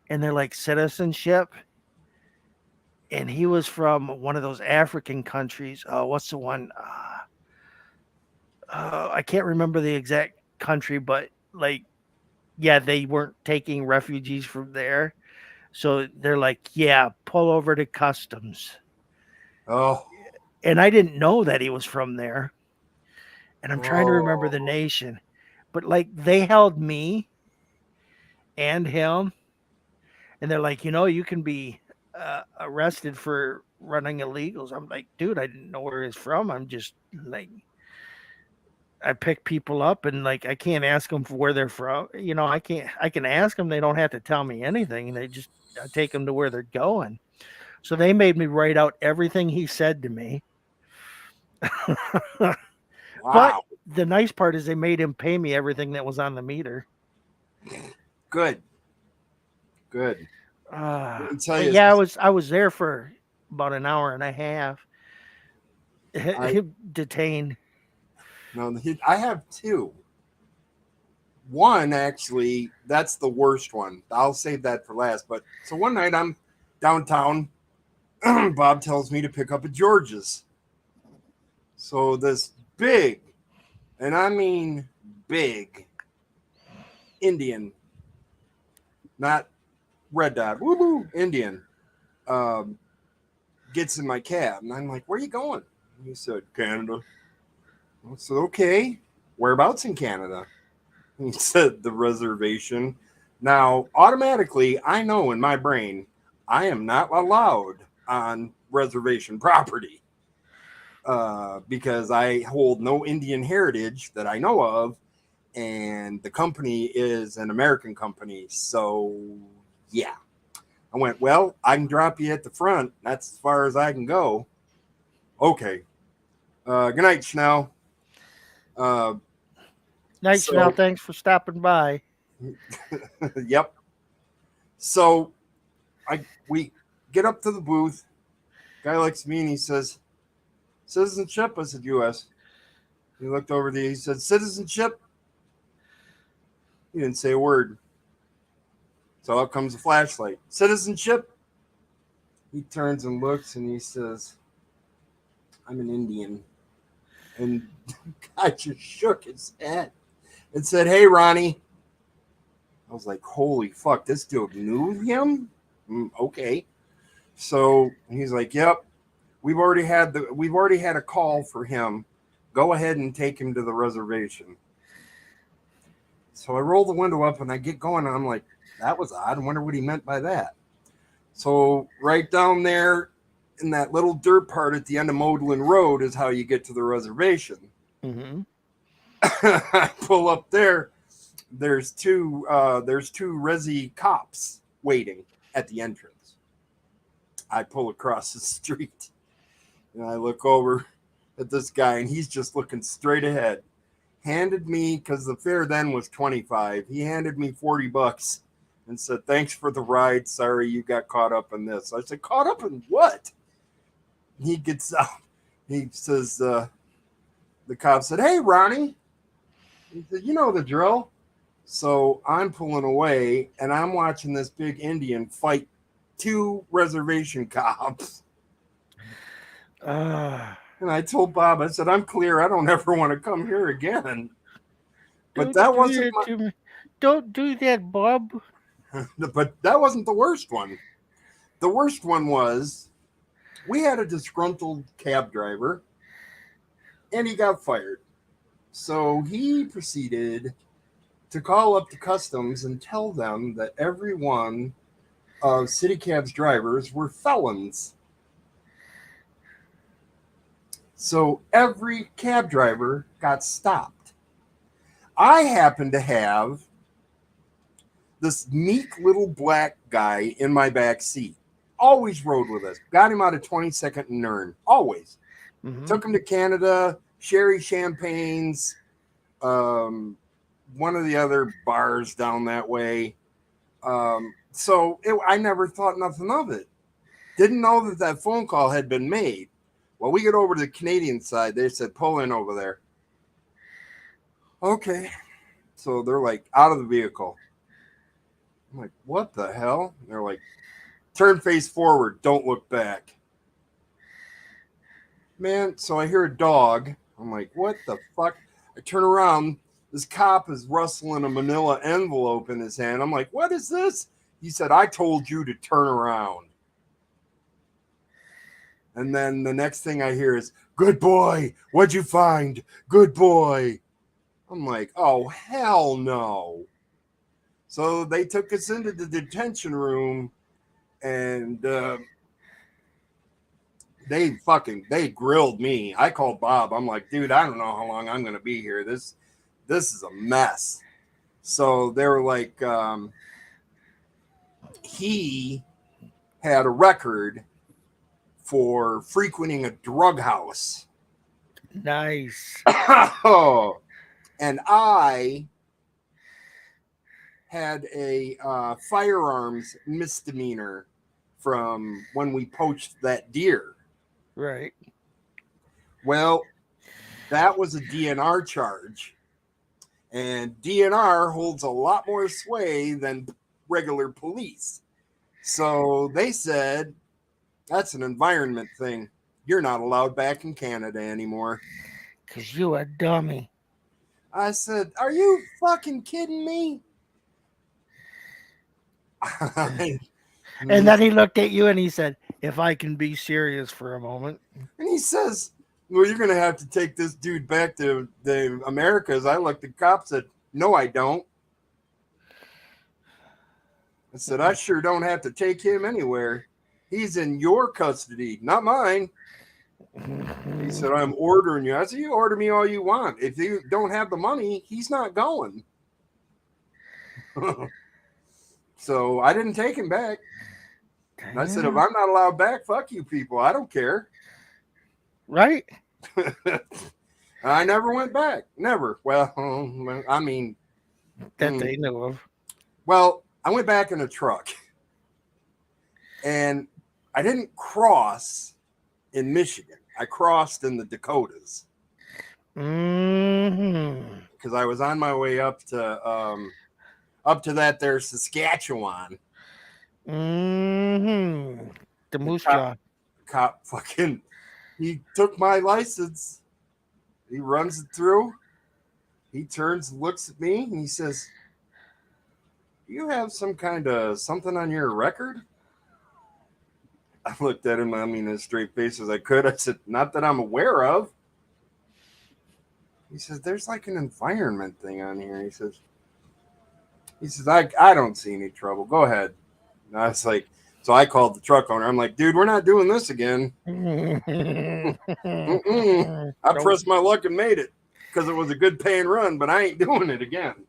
B: and they're like citizenship, and he was from one of those African countries. What's the one? I can't remember the exact country, but like, yeah, they weren't taking refugees from there. So they're like, yeah, pull over to customs.
A: Oh.
B: And I didn't know that he was from there. And I'm trying to remember the
A: Oh.
B: nation. But like, they held me and him, and they're like, you can be arrested for running illegals. I'm like, dude, I didn't know where he's from. I'm just like, I pick people up, and like, I can't ask them for where they're from. I can ask them. They don't have to tell me anything. I take them to where they're going. So they made me write out everything he said to me. But
A: Wow.
B: the nice part is they made him pay me everything that was on the meter.
A: Good. Let me tell you.
B: Yeah, I was there for about an hour and a half. Detained.
A: No, I have two. One, actually, that's the worst one. I'll save that for last. But so one night I'm downtown. Bob tells me to pick up a George's. So this big, and I mean big, Indian, not red dot, woo Indian, gets in my cab. And I'm like, "Where are you going?" And he said, "Canada." I said, "Okay. Whereabouts in Canada?" He said, "The reservation." Now, automatically, I know in my brain, I am not allowed on reservation property because I hold no Indian heritage that I know of, and the company is an American company. So, yeah. I went, "Well, I can drop you at the front. That's as far as I can go." Okay. Good night, Schnell.
B: Night,
A: So,
B: Chanel. Thanks for stopping by.
A: yep. So we get up to the booth. Guy looks at me and he says, "Citizenship?" I said, "U.S." He looked over he said, "Citizenship?" He didn't say a word. So out comes a flashlight. "Citizenship?" He turns and looks and he says, "I'm an Indian." And I just shook his head and said, "Hey, Ronnie." I was like, "Holy fuck, this dude knew him?" Okay. So he's like, "Yep, we've already had a call for him. Go ahead and take him to the reservation." So I roll the window up and I get going. And I'm like, that was odd. I wonder what he meant by that. So right down there in that little dirt part at the end of Modlin Road is how you get to the reservation.
B: Mm-hmm.
A: I pull up there. There's two resi cops waiting at the entrance. I pull across the street and I look over at this guy and he's just looking straight ahead. Handed me, because the fare then was $25, he handed me $40 and said, thanks for the ride. Sorry you got caught up in this. I said, caught up in what? He gets out. He says, the cop said, hey, Ronnie. He said, you know the drill. So I'm pulling away and I'm watching this big Indian fight two reservation cops. And I told Bob, I said, I'm clear. I don't ever want to come here again. But that wasn't
B: Don't do that, Bob.
A: But that wasn't the worst one. The worst one was we had a disgruntled cab driver and he got fired. So he proceeded to call up the customs and tell them that every one of City Cab's drivers were felons. So every cab driver got stopped. I happened to have this meek little black guy in my back seat. Always rode with us. Got him out of 22nd and Nern. Always.
B: Mm-hmm.
A: Took him to Canada, sherry champagnes, one of the other bars down that way. I never thought nothing of it. Didn't know that phone call had been made. Well, we get over to the Canadian side. They said, pull in over there. Okay. So they're like out of the vehicle. I'm like, what the hell? And they're like, turn face forward. Don't look back. Man, so I hear a dog. I'm like, what the fuck? I turn around. This cop is rustling a manila envelope in his hand. I'm like, what is this? He said, I told you to turn around. And then the next thing I hear is, good boy. What'd you find? Good boy. I'm like, oh, hell no. So they took us into the detention room and they grilled me. I called Bob. I'm like, dude, I don't know how long I'm going to be here. This is a mess. So they were like, he had a record for frequenting a drug house.
B: Nice.
A: And I had a firearms misdemeanor from when we poached that deer.
B: Right.
A: Well, that was a DNR charge. And DNR holds a lot more sway than regular police. So they said, that's an environment thing. You're not allowed back in Canada anymore.
B: Because you a dummy.
A: I said, are you fucking kidding me?
B: And then he looked at you and he said, if I can be serious for a moment.
A: And he says, well, you're going to have to take this dude back to the Americas. I looked at the cop, said, no, I don't. I said, I sure don't have to take him anywhere. He's in your custody, not mine. He said, I'm ordering you. I said, you order me all you want. If you don't have the money, he's not going. So I didn't take him back. And I said, if I'm not allowed back, fuck you people. I don't care.
B: Right?
A: I never went back. Never. Well, I mean.
B: That they know of.
A: Well, I went back in a truck. And I didn't cross in Michigan. I crossed in the Dakotas.
B: Mm-hmm.
A: Because I was on my way up to that there Saskatchewan.
B: Mm-hmm. The Moose Jaw.
A: Cop fucking, he took my license. He runs it through. He turns, looks at me, and he says, you have some kind of something on your record? I looked at him, I mean, as straight face as I could. I said, not that I'm aware of. He says, there's like an environment thing on here. He says, He says, I don't see any trouble. Go ahead. And I was like, so I called the truck owner. I'm like, dude, we're not doing this again. Mm-mm. I
B: Nope.
A: pressed my luck and made it because it was a good paying run, but I ain't doing it again.
B: Ain't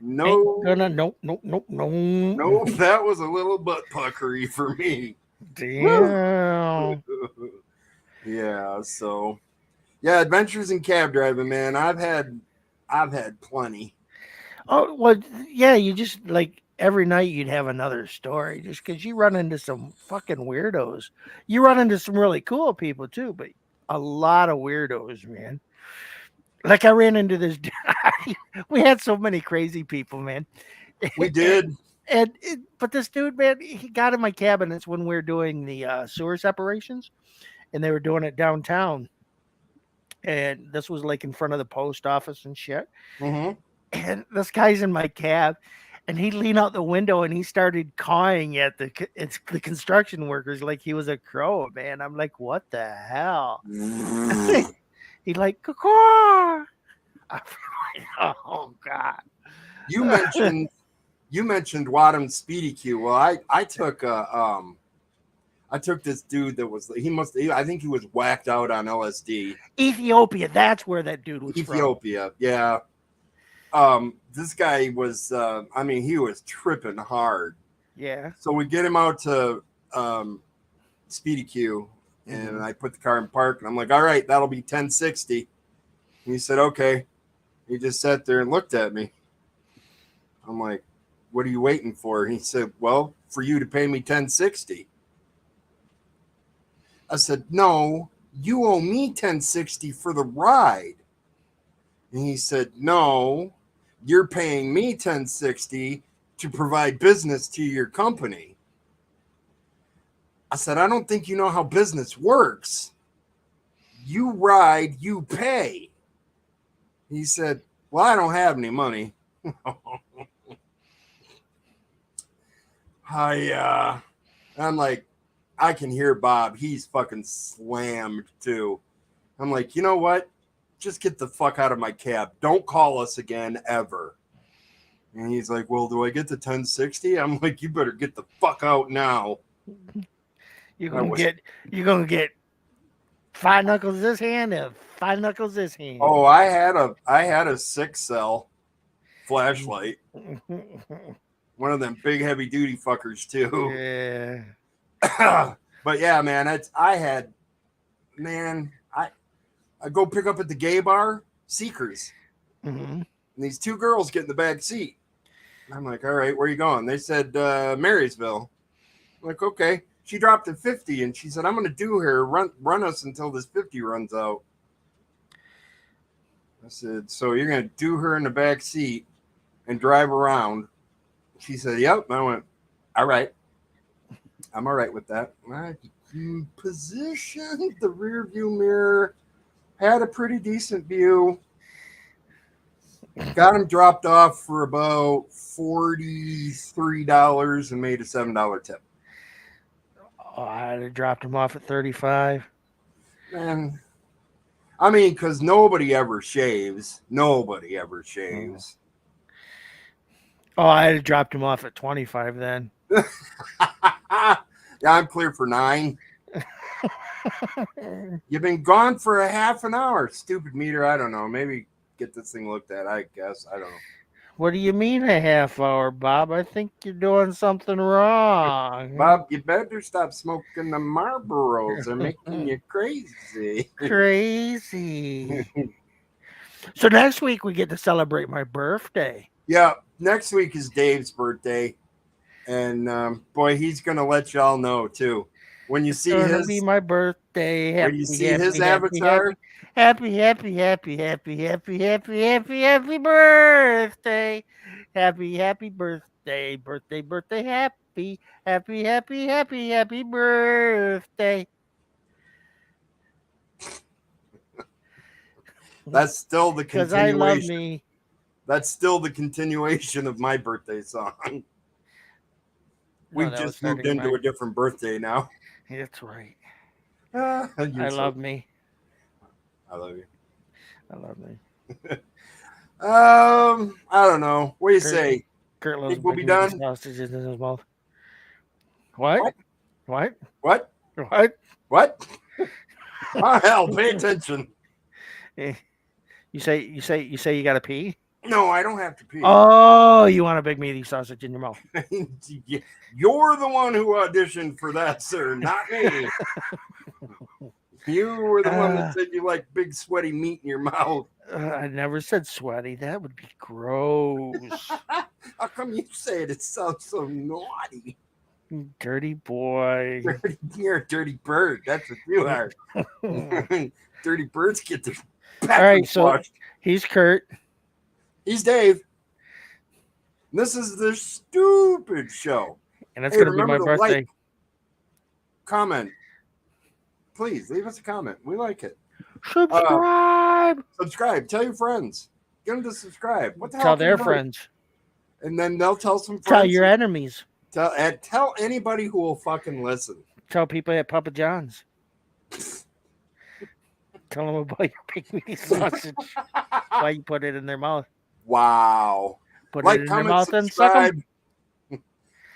A: No,
B: gonna, nope, nope, nope,
A: no,
B: nope.
A: that was a little butt puckery for me. Woo!
B: Damn.
A: Yeah, so yeah, adventures in cab driving, man. I've had plenty.
B: Oh, well, yeah, you just like every night you'd have another story just because you run into some fucking weirdos. You run into some really cool people too, but a lot of weirdos, man. Like I ran into this. We had so many crazy people, man.
A: We did.
B: But this dude, man, he got in my cabinets when we were doing the sewer separations, and they were doing it downtown. And this was like in front of the post office and shit.
A: Mm-hmm.
B: And this guy's in my cab, and he leaned out the window and he started cawing at it's the construction workers like he was a crow, man. I'm like, what the hell? He like, caw. I'm like, oh god.
A: You mentioned Wadham Speedy Q. Well, I took this dude that was I think he was whacked out on LSD.
B: Ethiopia, that's where that dude was from.
A: Ethiopia, yeah. This guy was I mean, he was tripping hard.
B: Yeah.
A: So we get him out to Speedy Q, and I put the car in park, and I'm like, all right, that'll be 1060. And he said, okay. He just sat there and looked at me. I'm like, what are you waiting for? He said, well, for you to pay me 1060. I said, no, you owe me 1060 for the ride. And he said, no, you're paying me 1060 to provide business to your company. I said, I don't think you know how business works. You ride, you pay. He said, well, I don't have any money. I'm like, I can hear Bob. He's fucking slammed too. I'm like, you know what? Just get the fuck out of my cab. Don't call us again ever. And he's like, well, do I get the 1060? I'm like, you better get the fuck out now.
B: You're gonna get 5 knuckles this hand and 5 knuckles this hand.
A: Oh, I had a 6-cell flashlight. One of them big heavy duty fuckers too.
B: Yeah.
A: But yeah, man, I go pick up at the gay bar, Seekers. And these two girls get in the back seat. I'm like, all right, where are you going? They said Marysville. I'm like, okay. She dropped a 50 and she said, I'm going to do her, run us until this 50 runs out. I said, so you're going to do her in the back seat and drive around? She said, yep. I went, all right. I'm all right with that. I positioned the rear view mirror, had a pretty decent view. Got him dropped off for about $43 and made a $7 tip.
B: Oh, I'd have dropped him off at 35.
A: Man, I mean, because nobody ever shaves. Nobody ever shaves.
B: Oh, I'd have dropped him off at 25 then.
A: Yeah, I'm clear for 9. You've been gone for a half an hour. Stupid meter. I don't know. Maybe get this thing looked at. I guess. I don't know.
B: What do you mean a half hour, Bob? I think you're doing something wrong.
A: Bob, you better stop smoking the Marlboros. They're making you crazy.
B: Crazy. So next week we get to celebrate my birthday.
A: Yeah, next week is Dave's birthday. And boy, he's going to let y'all know too. When you see
B: It'll be my birthday. Happy,
A: when you see his avatar.
B: Happy birthday. Happy birthday. Birthday, happy birthday.
A: That's still the
B: Because I love
A: continuation.
B: me.
A: That's still the continuation of my birthday song. We've just moved into a different birthday now.
B: That's right.
A: I
B: love me.
A: I love you.
B: I love me.
A: I don't know. What do you say?
B: Kurt loves
A: Think we'll be
B: big meaty
A: done?
B: sausages in his mouth. What? What?
A: What?
B: What?
A: What? Oh, hell, pay attention.
B: Eh, You say you gotta pee?
A: No, I don't have to pee.
B: Oh, you want a big meaty sausage in your mouth?
A: You're the one who auditioned for that, sir, not me. You were the one that said you like big sweaty meat in your mouth.
B: I never said sweaty. That would be gross.
A: How come you say it? It sounds so naughty.
B: Dirty boy.
A: You're a dirty bird. That's what you are. Dirty birds get their
B: All
A: back
B: right, so
A: washed.
B: he's Kurt.
A: He's Dave. This is the stupid show.
B: And it's
A: Hey,
B: gonna be my
A: remember to
B: birthday.
A: like, comment. Please leave us a comment. We like it.
B: Subscribe.
A: Subscribe. Tell your friends. Get them to subscribe. What the hell?
B: Tell
A: can
B: their
A: you do?
B: friends.
A: And then they'll tell some friends.
B: Tell your enemies.
A: Tell anybody who will fucking listen.
B: Tell people at Papa John's. Tell them about your big meaty sausage. Why you put it in their mouth?
A: Wow.
B: Put
A: Like,
B: it in their
A: comment,
B: mouth and suck
A: subscribe.
B: them.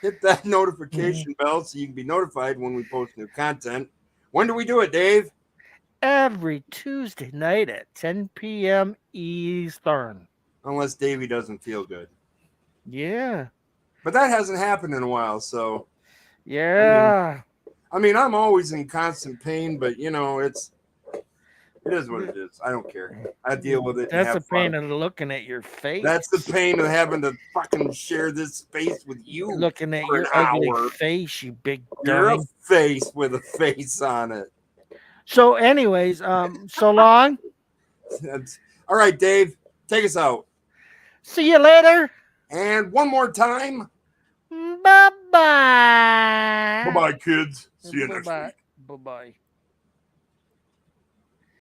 A: Hit that notification bell so you can be notified when we post new content. When do we do it, Dave?
B: Every Tuesday night at 10 p.m. Eastern.
A: Unless Davey doesn't feel good.
B: Yeah.
A: But that hasn't happened in a while, so.
B: Yeah.
A: I mean, I'm always in constant pain, but, you know, it is what it is. I don't care. I deal with it.
B: That's the pain of looking at your face.
A: That's the pain of having to fucking share this space with you.
B: Looking at
A: for
B: your
A: an
B: ugly
A: hour.
B: face, you big
A: You're a
B: dummy.
A: face with a face on it.
B: So, anyways, so long.
A: All right, Dave, take us out.
B: See you later.
A: And one more time.
B: Bye-bye.
A: Bye-bye, kids. See you next week.
B: Bye-bye.